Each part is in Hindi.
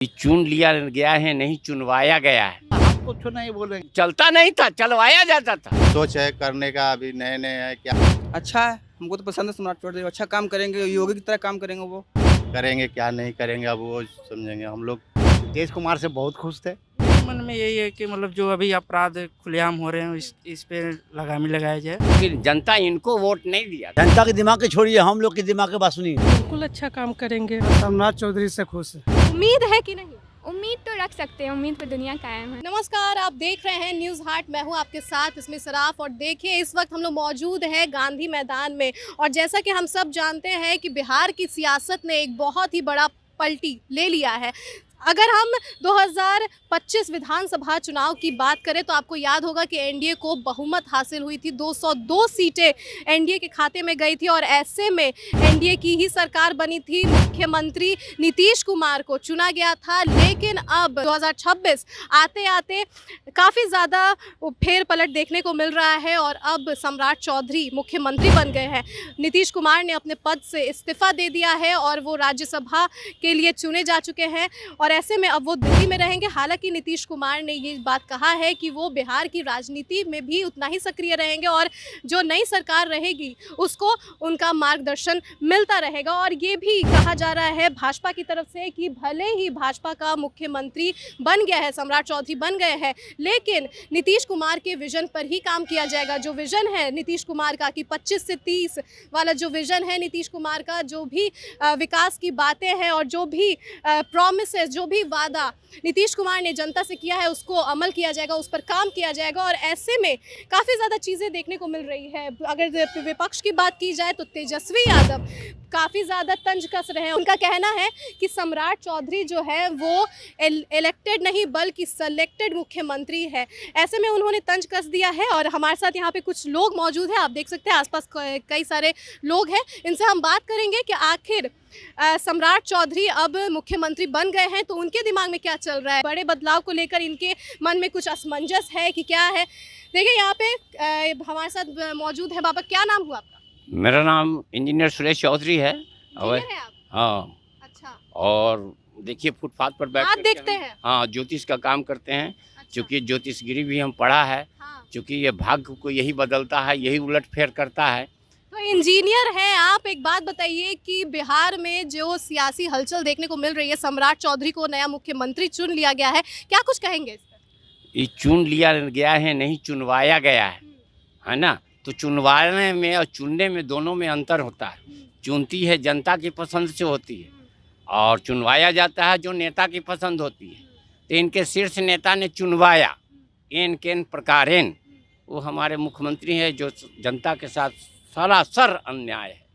चुन लिया गया है, नहीं चुनवाया गया है। हम कुछ नहीं बोलेंगे। चलता नहीं था, चलवाया जाता था। सोच है करने का, अभी नए नए है, क्या अच्छा है, हमको तो पसंद है सम्राट चौधरी। अच्छा काम करेंगे, योगी की तरह काम करेंगे वो। करेंगे क्या नहीं करेंगे अब वो समझेंगे हम लोग। नीतीश कुमार से बहुत खुश थे। मन में यही है कि मतलब जो अभी अपराध खुलेआम हो रहे हैं इस पे लगामी लगाया जाए। फिर जनता इनको वोट नहीं दिया। जनता के दिमाग के छोड़िए, हम लोग के दिमाग के बात सुनिए। बिल्कुल अच्छा काम करेंगे। सम्राट चौधरी से खुश है। उम्मीद है कि नहीं? उम्मीद तो रख सकते हैं, उम्मीद पे दुनिया कायम है। नमस्कार, आप देख रहे हैं न्यूज़ हाट। मैं हूं आपके साथ इसमें सराफ। और देखिए, इस वक्त हम लोग मौजूद हैं गांधी मैदान में। और जैसा कि हम सब जानते हैं कि बिहार की सियासत ने एक बहुत ही बड़ा पलटी ले लिया है। अगर हम 2025 विधानसभा चुनाव की बात करें तो आपको याद होगा कि एनडीए को बहुमत हासिल हुई थी। 202 सीटें एनडीए के खाते में गई थी और ऐसे में एनडीए की ही सरकार बनी थी। मुख्यमंत्री नीतीश कुमार को चुना गया था। लेकिन अब 2026 आते आते काफ़ी ज़्यादा फेर पलट देखने को मिल रहा है और अब सम्राट चौधरी मुख्यमंत्री बन गए हैं। नीतीश कुमार ने अपने पद से इस्तीफा दे दिया है और वो राज्यसभा के लिए चुने जा चुके हैं। और ऐसे में अब वो दिल्ली में रहेंगे। हालांकि नीतीश कुमार ने ये बात कहा है कि वो बिहार की राजनीति में भी उतना ही सक्रिय रहेंगे और जो नई सरकार रहेगी उसको उनका मार्गदर्शन मिलता रहेगा। और ये भी कहा जा रहा है भाजपा की तरफ से कि भले ही भाजपा का मुख्यमंत्री बन गया है, सम्राट चौधरी बन गए हैं, लेकिन नीतीश कुमार के विजन पर ही काम किया जाएगा। जो विजन है नीतीश कुमार का कि 25 से 30 वाला जो विजन है नीतीश कुमार का, जो भी विकास की बातें हैं और जो भी प्रॉमिसेस, जो भी वादा नीतीश कुमार ने जनता से किया है उसको अमल किया जाएगा, उस पर काम किया जाएगा। और ऐसे में काफ़ी ज़्यादा चीज़ें देखने को मिल रही है। अगर विपक्ष की बात की जाए तो तेजस्वी यादव काफ़ी ज़्यादा तंज कस रहे हैं। उनका कहना है कि सम्राट चौधरी जो है वो इलेक्टेड नहीं बल्कि सेलेक्टेड मुख्यमंत्री है। ऐसे में उन्होंने तंज कस दिया है। और हमारे साथ यहाँ पे कुछ लोग मौजूद हैं, आप देख सकते हैं आसपास कई सारे लोग हैं। इनसे हम बात करेंगे कि आखिर सम्राट चौधरी अब मुख्यमंत्री बन गए हैं तो उनके दिमाग में क्या चल रहा है, बड़े बदलाव को लेकर इनके मन में कुछ असमंजस है कि क्या है। देखिए यहाँ पे हमारे साथ मौजूद है। बाबा, क्या नाम हुआ आपका? मेरा नाम इंजीनियर सुरेश चौधरी है। और इंजीनियर हैं आप? हाँ, अच्छा, और देखिए फुटपाथ पर बैठ आप करके देखते हैं? हाँ, ज्योतिष का काम करते हैं। अच्छा, चूँकि ज्योतिषगिरी भी हम पढ़ा है। हाँ। चूँकि ये भाग्य को यही बदलता है, यही उलट फेर करता है। तो इंजीनियर हैं आप, एक बात बताइए कि बिहार में जो सियासी हलचल देखने को मिल रही है, सम्राट चौधरी को नया मुख्यमंत्री चुन लिया गया है, क्या कुछ कहेंगे इस पर? ये चुन लिया गया है, नहीं चुनवाया गया है ना। तो चुनवाने में और चुनने में दोनों में अंतर होता है। चुनती है जनता की पसंद से होती है और चुनवाया जाता है जो नेता की पसंद होती है। तो इनके शीर्ष नेता ने चुनवाया एन केन प्रकारेन। वो हमारे मुख्यमंत्री हैं जो जनता के साथ सरासर अन्याय है।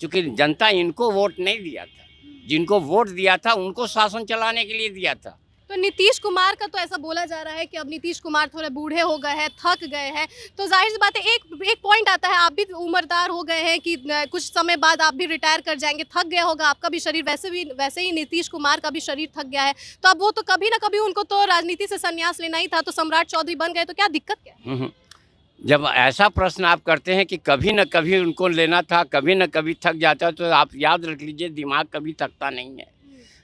क्योंकि जनता इनको वोट नहीं दिया था, जिनको वोट दिया था उनको शासन चलाने के लिए दिया था। तो नीतीश कुमार का तो ऐसा बोला जा रहा है कि अब नीतीश कुमार थोड़े बूढ़े हो गए हैं, थक गए हैं। तो जाहिर सी बात है एक पॉइंट आता है, आप भी उम्रदार हो गए हैं कि कुछ समय बाद आप भी रिटायर कर जाएंगे, थक गया होगा आपका भी शरीर। वैसे ही नीतीश कुमार का भी शरीर थक गया है। तो अब वो तो कभी ना कभी उनको तो राजनीति से संन्यास लेना ही था। तो सम्राट चौधरी बन गए तो क्या दिक्कत क्या है? जब ऐसा प्रश्न आप करते हैं कि कभी न कभी उनको लेना था, कभी न कभी थक जाता है, तो आप याद रख लीजिए दिमाग कभी थकता नहीं है।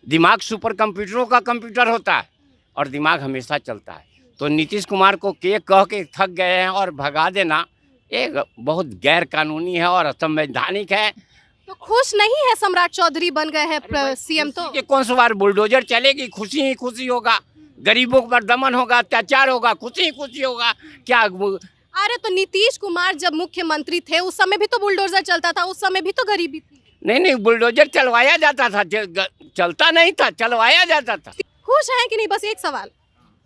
दिमाग सुपर कंप्यूटरों का कंप्यूटर होता है और दिमाग हमेशा चलता है। तो नीतीश कुमार को कह के थक गए हैं और भगा देना एक बहुत गैर कानूनी है और असंवैधानिक है। तो खुश नहीं है सम्राट चौधरी बन गए हैं सीएम तो? कि कौन सा बार बुलडोजर चलेगी, खुशी ही खुशी होगा। गरीबों पर दमन होगा, अत्याचार होगा, खुशी ही खुशी होगा क्या? अरे तो नीतीश कुमार जब मुख्यमंत्री थे उस समय भी तो बुलडोजर चलता था, उस समय भी तो गरीबी थी। नहीं, बुलडोजर चलवाया जाता था, चलता नहीं था, चलवाया जाता था। खुश हैं कि नहीं? बस एक सवाल।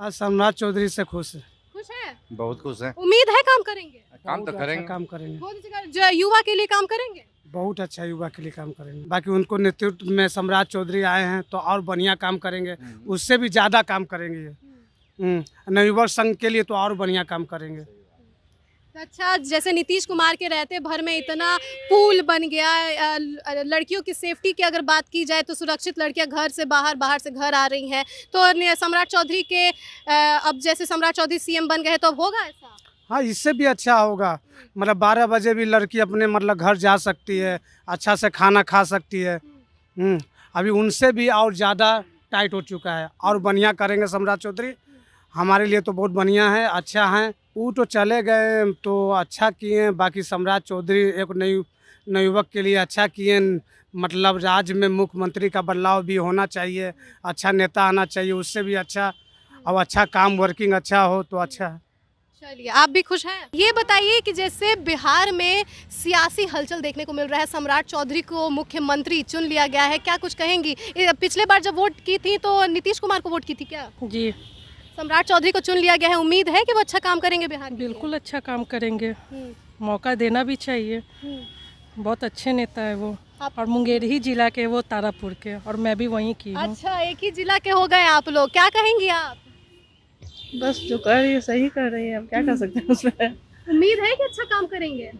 आज सम्राट चौधरी से खुश है। खुश है? बहुत खुश है। उम्मीद है काम करेंगे? काम तो करेंगे। काम करेंगे, बहुत अच्छा, जो युवा के लिए काम करेंगे। बहुत अच्छा युवा के लिए काम करेंगे। बाकी उनको नेतृत्व में सम्राट चौधरी आए हैं तो और बढ़िया काम करेंगे, उससे भी ज़्यादा काम करेंगे ये। नवयुवक संघ के लिए तो और बढ़िया काम करेंगे। अच्छा, जैसे नीतीश कुमार के रहते भर में इतना पुल बन गया, लड़कियों की सेफ्टी की अगर बात की जाए तो सुरक्षित लड़कियां घर से बाहर, बाहर से घर आ रही हैं। तो सम्राट चौधरी के अब जैसे सम्राट चौधरी सीएम बन गए तो अब होगा ऐसा? हाँ, इससे भी अच्छा होगा। मतलब 12 बजे भी लड़की अपने मतलब घर जा सकती है, अच्छा से खाना खा सकती है। अभी उनसे भी और ज़्यादा टाइट हो चुका है। और बढ़िया करेंगे सम्राट चौधरी, हमारे लिए तो बहुत बढ़िया है, अच्छा है। वो तो चले गए तो अच्छा किए, बाकी सम्राट चौधरी एक नवयुवक के लिए अच्छा किए। मतलब राज्य में मुख्यमंत्री का बदलाव भी होना चाहिए, अच्छा नेता आना चाहिए, उससे भी अच्छा। और अच्छा काम वर्किंग अच्छा हो तो अच्छा है। चलिए, आप भी खुश हैं। ये बताइए कि जैसे बिहार में सियासी हलचल देखने को मिल रहा है, सम्राट चौधरी को मुख्यमंत्री चुन लिया गया है, क्या कुछ कहेंगी? पिछले बार जब वोट की थी तो नीतीश कुमार को वोट की थी क्या? जी सम्राट चौधरी को चुन लिया गया है, उम्मीद है कि वो अच्छा काम करेंगे बिहार में? बिल्कुल अच्छा काम करेंगे, मौका देना भी चाहिए। बहुत अच्छे नेता है वो। और मुंगेर ही जिला के, वो तारापुर के, और मैं भी वहीं की हूँ। अच्छा, एक ही जिला के हो गए आप लोग, क्या कहेंगी आप? बस जो कर रही है सही कर रही है, हम क्या कर सकते हैं उसमें। उम्मीद है कि अच्छा काम करेंगे?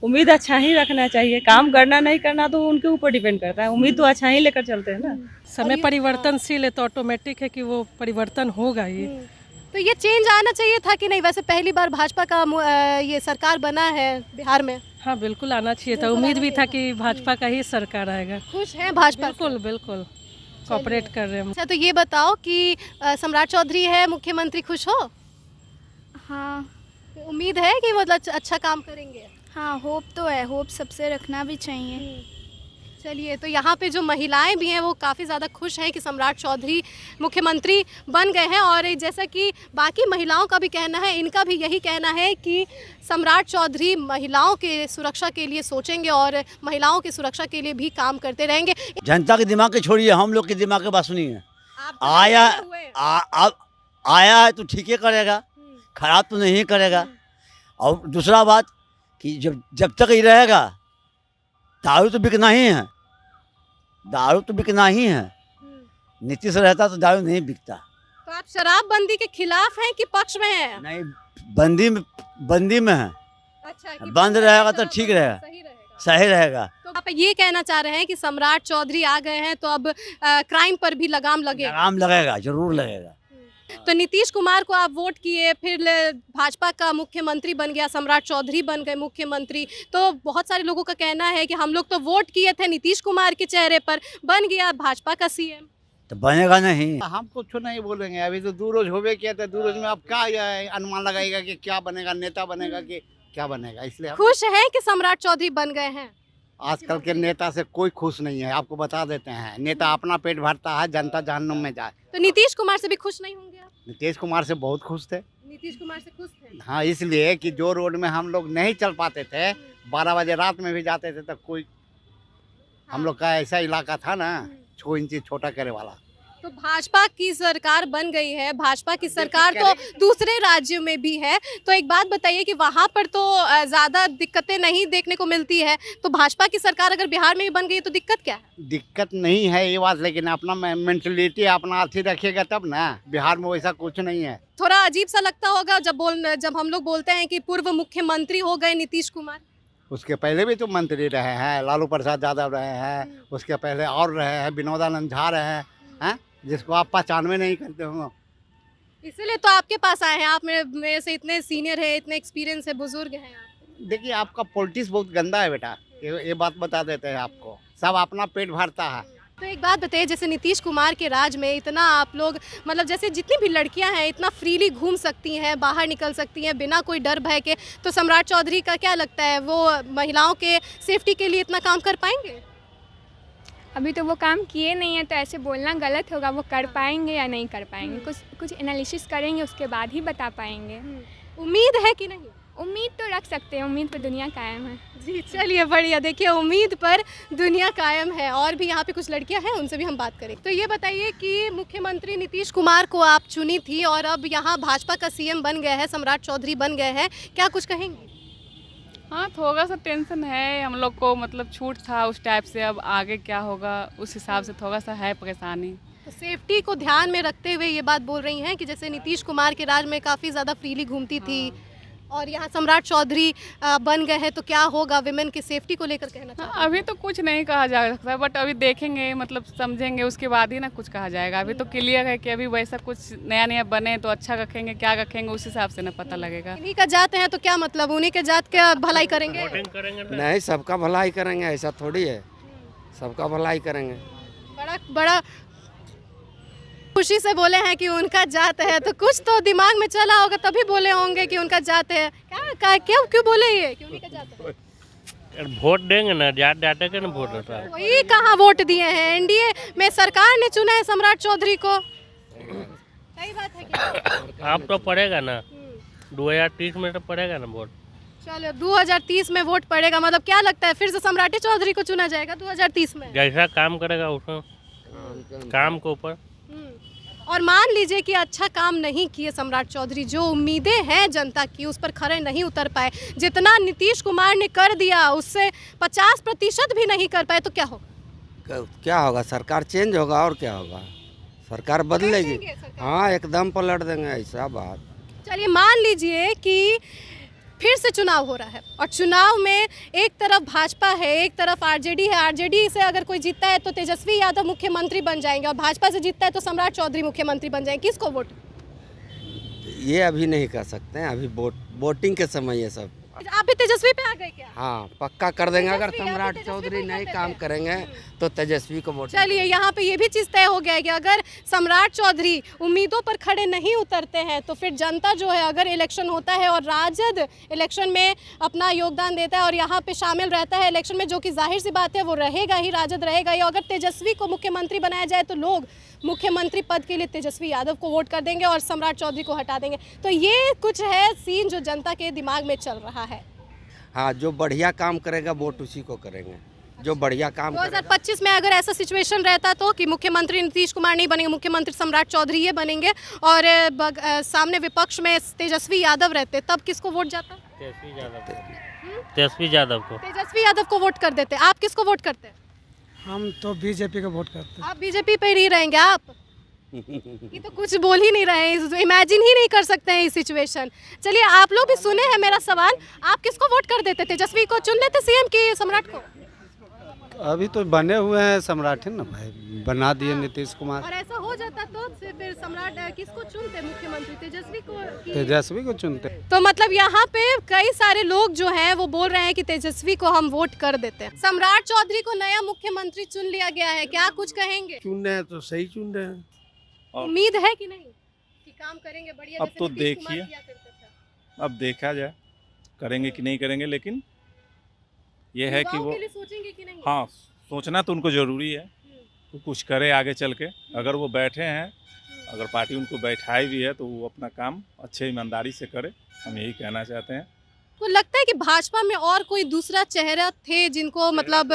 उम्मीद अच्छा ही रखना चाहिए, काम करना नहीं करना तो उनके ऊपर डिपेंड करता है। उम्मीद तो अच्छा ही लेकर चलते हैं ना। समय परिवर्तनशील है तो ऑटोमेटिक है कि वो परिवर्तन होगा ही। तो ये चेंज आना चाहिए था कि नहीं? वैसे पहली बार भाजपा का ये सरकार बना है बिहार में। हाँ बिल्कुल आना चाहिए था, उम्मीद भी था कि भाजपा का ही सरकार आएगा। खुश हैं भाजपा? बिल्कुल बिल्कुल कोऑपरेट कर रहे हैं। अच्छा, तो ये बताओ कि सम्राट चौधरी है मुख्यमंत्री, खुश हो? हाँ उम्मीद है कि मतलब अच्छा काम करेंगे? हाँ, होप तो है, होप सबसे रखना भी चाहिए। चलिए, तो यहाँ पे जो महिलाएं भी हैं वो काफ़ी ज़्यादा खुश हैं कि सम्राट चौधरी मुख्यमंत्री बन गए हैं। और जैसा कि बाकी महिलाओं का भी कहना है, इनका भी यही कहना है कि सम्राट चौधरी महिलाओं के सुरक्षा के लिए सोचेंगे और महिलाओं की सुरक्षा के लिए भी काम करते रहेंगे। जनता के दिमाग के छोड़िए, हम लोग के दिमाग की बात सुनिए। आप आया हुए। अब आया है तो ठीक ही करेगा, खराब तो नहीं करेगा। और दूसरा बात कि जब तक ही रहेगा दारू तो बिकना ही है, दारू तो बिकना ही है। नीतीश रहता तो दारू नहीं बिकता। तो आप शराबबंदी के खिलाफ हैं कि पक्ष में हैं? नहीं, बंदी में है। अच्छा, कि बंद रहेगा तो ठीक रहेगा, सही रहेगा। सही रहेगा। तो आप ये कहना चाह रहे हैं कि सम्राट चौधरी आ गए हैं तो अब क्राइम पर भी लगाम लगेगा? लगाम लगेगा, जरूर लगेगा। तो नीतीश कुमार को आप वोट किए, फिर भाजपा का मुख्यमंत्री बन गया, सम्राट चौधरी बन गए मुख्यमंत्री। तो बहुत सारे लोगों का कहना है कि हम लोग तो वोट किए थे नीतीश कुमार के चेहरे पर, बन गया भाजपा का सीएम। तो बनेगा नहीं। हम कुछ नहीं बोलेंगे, अभी तो दूरोज होवे किया था। दूरोज में अब क्या अनुमान लगाएगा कि क्या बनेगा, नेता बनेगा कि क्या बनेगा? इसलिए खुश है कि सम्राट चौधरी बन गए हैं? आजकल के नेता से कोई खुश नहीं है, आपको बता देते हैं। नेता अपना पेट भरता है, जनता जहन्नुम में जाए। तो नीतीश कुमार से भी खुश नहीं होंगे आप? नीतीश कुमार से बहुत खुश थे। नीतीश कुमार से खुश थे? हाँ, इसलिए कि जो रोड में हम लोग नहीं चल पाते थे, 12 बजे रात में भी जाते थे तो कोई, हम लोग का ऐसा इलाका था ना 6 इंची छोटा करे वाला। तो भाजपा की सरकार बन गई है, भाजपा की सरकार तो दूसरे राज्यों में भी है। तो एक बात बताइए कि वहाँ पर तो ज़्यादा दिक्कतें नहीं देखने को मिलती है, तो भाजपा की सरकार अगर बिहार में भी बन गई तो दिक्कत क्या है? दिक्कत नहीं है ये बात, लेकिन अपना मेंटलिटी अपना अच्छी रखिएगा तब ना। बिहार में वैसा कुछ नहीं है। थोड़ा अजीब सा लगता होगा जब हम लोग बोलते हैं कि पूर्व मुख्यमंत्री हो गए नीतीश कुमार। उसके पहले भी तो मंत्री रहे हैं, लालू प्रसाद यादव रहे हैं, उसके पहले और रहे हैं, विनोदानंद झा रहे हैं, जिसको आप पहचान में नहीं करते हो। इसीलिए तो आपके पास आए हैं, आप मेरे से इतने सीनियर है, इतने एक्सपीरियंस है, बुजुर्ग हैं आप। देखिए, आपका पॉलिटिक्स बहुत गंदा है बेटा, ये बात बता देते हैं आपको। सब अपना पेट भरता है। तो एक बात बताइए, जैसे नीतीश कुमार के राज में इतना आप लोग, मतलब जैसे जितनी भी लड़कियां हैं इतना फ्रीली घूम सकती हैं, बाहर निकल सकती हैं बिना कोई डर भय के, तो सम्राट चौधरी का क्या लगता है, वो महिलाओं के सेफ्टी के लिए इतना काम कर पाएंगे? अभी तो वो काम किए नहीं है, तो ऐसे बोलना गलत होगा। वो कर पाएंगे या नहीं कर पाएंगे, कुछ एनालिसिस करेंगे, उसके बाद ही बता पाएंगे। उम्मीद है कि नहीं? उम्मीद तो रख सकते हैं, उम्मीद पर दुनिया कायम है। जी, चलिए बढ़िया। देखिए, उम्मीद पर दुनिया कायम है। और भी यहाँ पे कुछ लड़कियाँ हैं, उनसे भी हम बात करें। तो ये बताइए कि मुख्यमंत्री नीतीश कुमार को आप चुनी थी और अब यहाँ भाजपा का सीएम बन गया है, सम्राट चौधरी बन गए हैं, क्या कुछ कहेंगे? हाँ, थोड़ा सा टेंशन है हम लोग को, मतलब छूट था उस टाइप से, अब आगे क्या होगा उस हिसाब से थोड़ा सा है परेशानी। तो सेफ्टी को ध्यान में रखते हुए ये बात बोल रही हैं कि जैसे नीतीश कुमार के राज में काफ़ी ज़्यादा फ्रीली घूमती थी और यहाँ सम्राट चौधरी बन गए हैं, तो क्या होगा विमेन की सेफ्टी को लेकर कहना चाहते हैं? हाँ, अभी तो कुछ नहीं कहा जा सकता, बट अभी देखेंगे, मतलब समझेंगे, उसके बाद ही ना कुछ कहा जाएगा। अभी तो क्लियर है कि अभी वैसा कुछ नया नया बने तो अच्छा रखेंगे, क्या रखेंगे उस हिसाब से ना पता लगेगा। इन्हीं का जात है तो क्या मतलब उन्हीं के जात का भलाई करेंगे? नहीं, सबका भलाई करेंगे, ऐसा थोड़ी है, सबका भलाई करेंगे। बड़ा खुशी से बोले हैं कि उनका जात है, तो कुछ तो दिमाग में चला होगा तभी बोले होंगे कि उनका जात है। क्या क्यों बोले ये कि उन्हीं का जात है? वोट देंगे ना, जात डाटेंगे ना वोट होता है। वही कहाँ वोट दिए हैं? एनडीए में सरकार ने चुना है सम्राट चौधरी को। सही बात है क्या? आप तो पड़ेगा ना 2030 में, तो पड़ेगा ना वोट। चलो 2030 में वोट पड़ेगा, मतलब क्या लगता है फिर से सम्राट चौधरी को चुना जाएगा 2030 में? जैसा काम करेगा उसमें, काम के ऊपर। और मान लीजिए कि अच्छा काम नहीं किए सम्राट चौधरी, जो उम्मीदें हैं जनता की उस पर खरे नहीं उतर पाए, जितना नीतीश कुमार ने कर दिया उससे 50% भी नहीं कर पाए, तो क्या होगा? क्या होगा? सरकार चेंज होगा और क्या होगा? सरकार बदलेगी। हाँ, एकदम पलट देंगे, ऐसा बात। चलिए मान लीजिए कि फिर से चुनाव हो रहा है और चुनाव में एक तरफ भाजपा है, एक तरफ आरजेडी है। आरजेडी से अगर कोई जीतता है तो तेजस्वी यादव मुख्यमंत्री बन जाएंगे और भाजपा से जीतता है तो सम्राट चौधरी मुख्यमंत्री बन जाएंगे। किसको वोट? ये अभी नहीं कर सकते हैं, अभी वोटिंग के समय ये सब। आप भी तेजस्वी पे आ गए क्या? हाँ, पक्का कर देंगे। अगर तेजस्वी, सम्राट आप चौधरी तेजस्वी नहीं को काम करते करेंगे तो तेजस्वी को वोट। चलिए यहाँ पे ये भी चीज़ तय हो गया है कि अगर सम्राट चौधरी उम्मीदों पर खड़े नहीं उतरते हैं तो फिर जनता जो है, अगर इलेक्शन होता है और राजद इलेक्शन में अपना योगदान देता है और यहाँ पे शामिल रहता है इलेक्शन में, जो कि जाहिर सी बात है वो रहेगा ही, राजद रहेगा ही। अगर तेजस्वी को मुख्यमंत्री बनाया जाए तो लोग मुख्यमंत्री पद के लिए तेजस्वी यादव को वोट कर देंगे और सम्राट चौधरी को हटा देंगे। तो ये कुछ है सीन जो जनता के दिमाग में चल रहा है। हाँ, जो बढ़िया काम करेगा वोट उसी को करेंगे, जो बढ़िया काम 2025 में अगर ऐसा सिचुएशन रहता तो कि मुख्यमंत्री नीतीश कुमार नहीं बनेंगे, मुख्यमंत्री सम्राट चौधरी ये बनेंगे और सामने विपक्ष में तेजस्वी यादव रहते, तब किसको वोट जाता? तेजस्वी यादव को। तेजस्वी यादव को वोट कर देते। आप किसको वोट करते? हम तो बीजेपी को वोट करते हैं। आप बीजेपी पे ही रहेंगे आप? ये तो कुछ बोल ही नहीं रहे हैं, इमेजिन ही नहीं कर सकते हैं ये सिचुएशन। चलिए आप लोग भी सुने हैं मेरा सवाल, आप किसको वोट कर देते? तेजस्वी को चुन लेते सीएम की सम्राट को? अभी तो बने हुए हैं सम्राट है ना भाई, बना दिए नीतीश कुमार। और ऐसा हो जाता तो फिर सम्राट किसको चुनते मुख्यमंत्री? तेजस्वी को? तेजस्वी को चुनते। तो मतलब यहाँ पे कई सारे लोग जो हैं वो बोल रहे हैं कि तेजस्वी को हम वोट कर देते हैं। सम्राट चौधरी को नया मुख्यमंत्री चुन लिया गया है, क्या कुछ कहेंगे? चुन रहे हैं तो सही चुन रहे हैं। उम्मीद है कि नहीं कि काम करेंगे बढ़िया? अब तो देखिए, अब देखा जाए करेंगे कि नहीं करेंगे, लेकिन ये है कि वो सोचेंगे कि नहीं? हाँ, सोचना तो उनको ज़रूरी है, तो कुछ करे आगे चल के। अगर वो बैठे हैं, अगर पार्टी उनको बैठाई भी है तो वो अपना काम अच्छे ईमानदारी से करे, हम यही कहना चाहते हैं। तो लगता है कि भाजपा में और कोई दूसरा चेहरा थे जिनको मतलब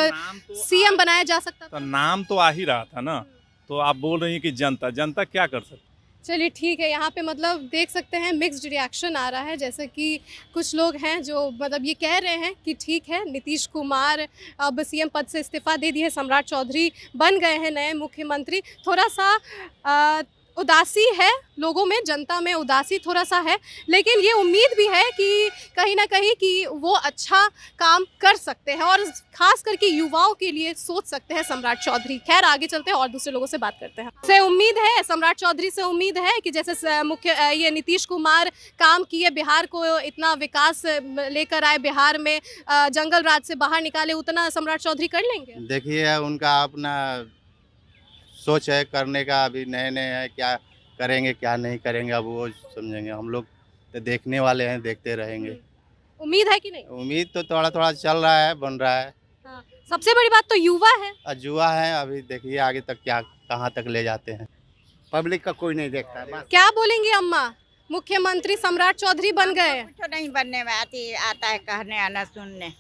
सीएम बनाया जा सकता था? नाम तो आ ही रहा था ना, तो आप बोल रही हैं कि जनता क्या कर सकती? चलिए ठीक है, यहाँ पे मतलब देख सकते हैं मिक्स्ड रिएक्शन आ रहा है। जैसे कि कुछ लोग हैं जो मतलब ये कह रहे हैं कि ठीक है, नीतीश कुमार अब सीएम पद से इस्तीफा दे दिए, सम्राट चौधरी बन गए हैं नए मुख्यमंत्री। थोड़ा सा उदासी है लोगों में, जनता में उदासी थोड़ा सा है, लेकिन ये उम्मीद भी है कि कहीं ना कहीं कि वो अच्छा काम कर सकते हैं और खास करके युवाओं के लिए सोच सकते हैं सम्राट चौधरी। खैर आगे चलते हैं और दूसरे लोगों से बात करते हैं। से उम्मीद है सम्राट चौधरी से उम्मीद है कि जैसे ये नीतीश कुमार काम किए, बिहार को इतना विकास लेकर आए, बिहार में जंगल राज से बाहर निकाले, उतना सम्राट चौधरी कर लेंगे? देखिए, उनका अपना सोच है करने का, अभी नए है, क्या करेंगे क्या नहीं करेंगे अब वो समझेंगे। हम लोग तो देखने वाले हैं, देखते रहेंगे। उम्मीद है कि नहीं? उम्मीद तो थोड़ा चल रहा है, बन रहा है। हाँ। सबसे बड़ी बात तो युवा है, जुआ है। अभी देखिए आगे तक क्या कहाँ तक ले जाते हैं। पब्लिक का कोई नहीं देखता है। क्या बोलेंगे अम्मा? मुख्यमंत्री सम्राट चौधरी बन गए, कुछ नहीं बनने में आता है कहने आना सुनने।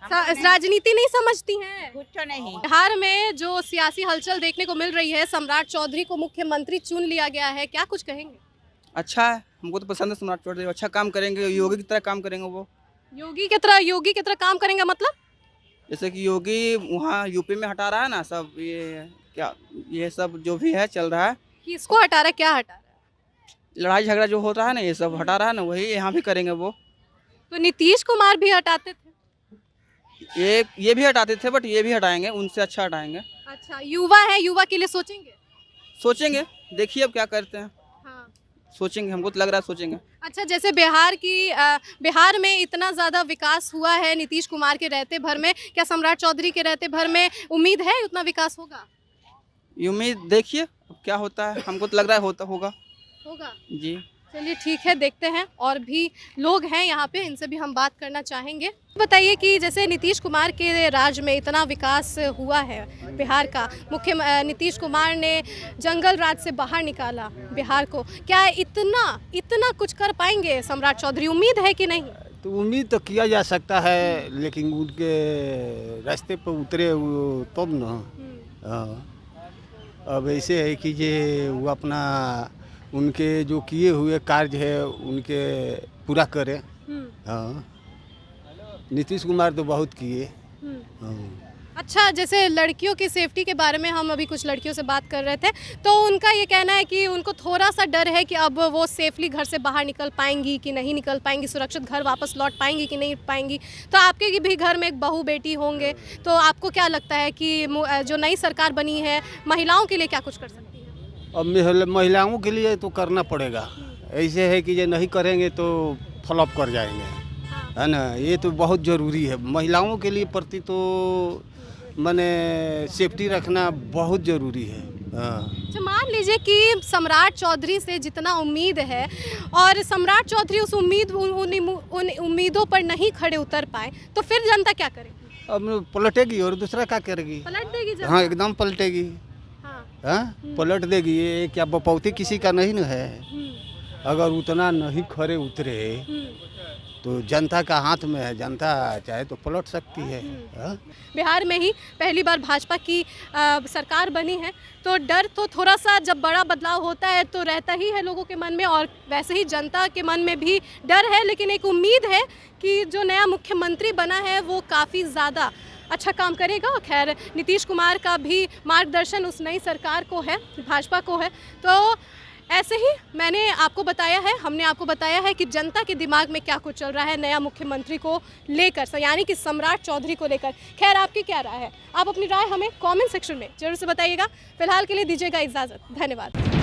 राजनीति नहीं समझती हैं? कुछ नहीं। बिहार में जो सियासी हलचल देखने को मिल रही है, सम्राट चौधरी को मुख्यमंत्री चुन लिया गया है, क्या कुछ कहेंगे? अच्छा है, हमको तो पसंद है सम्राट चौधरी, अच्छा काम करेंगे, योगी की तरह काम करेंगे वो। योगी की तरह काम करेंगे मतलब? जैसे कि योगी वहाँ यूपी में हटा रहा है ना सब, ये सब जो भी है चल रहा है। किसको हटा रहा है, क्या हटा रहा है? लड़ाई झगड़ा जो हो रहा है ना, ये सब हटा रहा है ना, वही यहाँ भी करेंगे वो। तो नीतीश कुमार भी हटाते थे, ये भी हटाते थे, बट ये भी हटाएंगे, उनसे अच्छा हटाएंगे। अच्छा, युवा है, युवा के लिए सोचेंगे, देखिए अब क्या करते हैं। हाँ। सोचेंगे, हमको तो लग रहा है सोचेंगे। अच्छा, जैसे बिहार में इतना ज़्यादा विकास हुआ है नीतीश कुमार के रहते भर में, क्या सम्राट चौधरी के रहते भर में उम्मीद है उतना विकास होगा? उम्मीद देखिए अब क्या होता है, हमको तो लग रहा है होगा जी। चलिए ठीक है, देखते हैं और भी लोग हैं यहाँ पे, इनसे भी हम बात करना चाहेंगे। बताइए कि जैसे नीतीश कुमार के राज में इतना विकास हुआ है बिहार का, नीतीश कुमार ने जंगल राज से बाहर निकाला बिहार को, क्या इतना कुछ कर पाएंगे सम्राट चौधरी? उम्मीद है कि नहीं? तो उम्मीद तो किया जा सकता है, लेकिन उनके रास्ते पर उतरे तब न। हाँ, अब ऐसे है कि ये वो अपना उनके जो किए हुए कार्य है उनके पूरा करें। हाँ, नीतीश कुमार तो बहुत किए। हाँ। अच्छा, जैसे लड़कियों की सेफ्टी के बारे में हम अभी कुछ लड़कियों से बात कर रहे थे, तो उनका ये कहना है कि उनको थोड़ा सा डर है कि अब वो सेफली घर से बाहर निकल पाएंगी कि नहीं निकल पाएंगी, सुरक्षित घर वापस लौट पाएंगी कि नहीं पाएंगी। तो आपके भी घर में एक बहू बेटी होंगे, तो आपको क्या लगता है कि जो नई सरकार बनी है महिलाओं के लिए क्या कुछ कर सकती है? अब महिलाओं के लिए तो करना पड़ेगा। ऐसे है कि ये नहीं करेंगे तो फ्लॉप कर जाएंगे, है ना। ये तो बहुत ज़रूरी है महिलाओं के लिए प्रति, तो माने सेफ्टी रखना बहुत ज़रूरी है। अच्छा, मान लीजिए कि सम्राट चौधरी से जितना उम्मीद है और सम्राट चौधरी उस उन उम्मीदों पर नहीं खड़े उतर पाए, तो फिर जनता क्या करेगी? अब पलटेगी और दूसरा क्या करेगी? पलट देगी जनता? हाँ, एकदम पलटेगी। हाँ, पलट देगी। ये क्या बपौती किसी का नहीं न है। अगर उतना नहीं खड़े उतरे तो जनता का हाथ में है, जनता चाहे तो पलट सकती है। बिहार में ही पहली बार भाजपा की सरकार बनी है, तो डर तो थोड़ा सा जब बड़ा बदलाव होता है तो रहता ही है लोगों के मन में, और वैसे ही जनता के मन में भी डर है। लेकिन एक उम्मीद है कि जो नया मुख्यमंत्री बना है वो काफ़ी ज़्यादा अच्छा काम करेगा। खैर, नीतीश कुमार का भी मार्गदर्शन उस नई सरकार को है, भाजपा को है। तो ऐसे ही हमने आपको बताया है कि जनता के दिमाग में क्या कुछ चल रहा है नया मुख्यमंत्री को लेकर, यानी कि सम्राट चौधरी को लेकर। खैर, आपकी क्या राय है? आप अपनी राय हमें कमेंट सेक्शन में जरूर से बताइएगा। फिलहाल के लिए दीजिएगा इजाज़त, धन्यवाद।